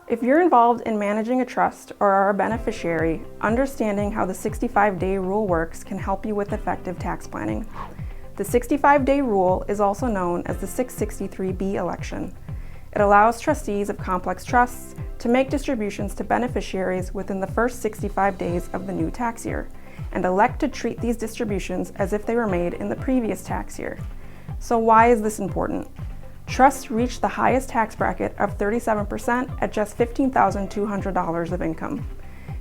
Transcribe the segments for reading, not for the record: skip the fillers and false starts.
If you're involved in managing a trust or are a beneficiary, understanding how the 65-day rule works can help you with effective tax planning. The 65-day rule is also known as the 663B election. It allows trustees of complex trusts to make distributions to beneficiaries within the first 65 days of the new tax year, and elect to treat these distributions as if they were made in the previous tax year. So why is this important? Trusts reach the highest tax bracket of 37% at just $15,200 of income.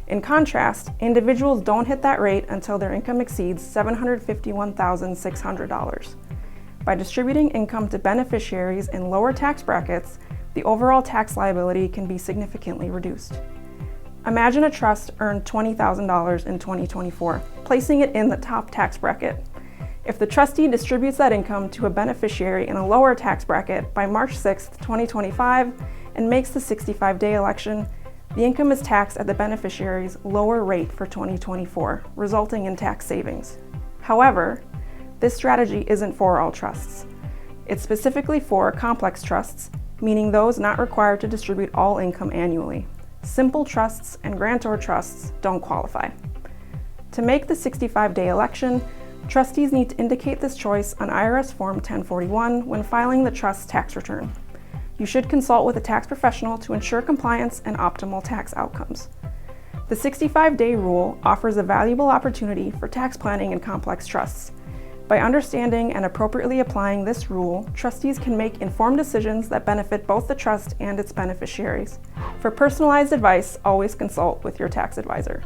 In contrast, individuals don't hit that rate until their income exceeds $751,600. By distributing income to beneficiaries in lower tax brackets, the overall tax liability can be significantly reduced. Imagine a trust earned $20,000 in 2024, placing it in the top tax bracket. If the trustee distributes that income to a beneficiary in a lower tax bracket by March 6, 2025, and makes the 65-day election, the income is taxed at the beneficiary's lower rate for 2024, resulting in tax savings. However, this strategy isn't for all trusts. It's specifically for complex trusts, meaning those not required to distribute all income annually. Simple trusts and grantor trusts don't qualify. To make the 65-day election, trustees need to indicate this choice on IRS Form 1041 when filing the trust's tax return. You should consult with a tax professional to ensure compliance and optimal tax outcomes. The 65-day rule offers a valuable opportunity for tax planning in complex trusts. By understanding and appropriately applying this rule, trustees can make informed decisions that benefit both the trust and its beneficiaries. For personalized advice, always consult with your tax advisor.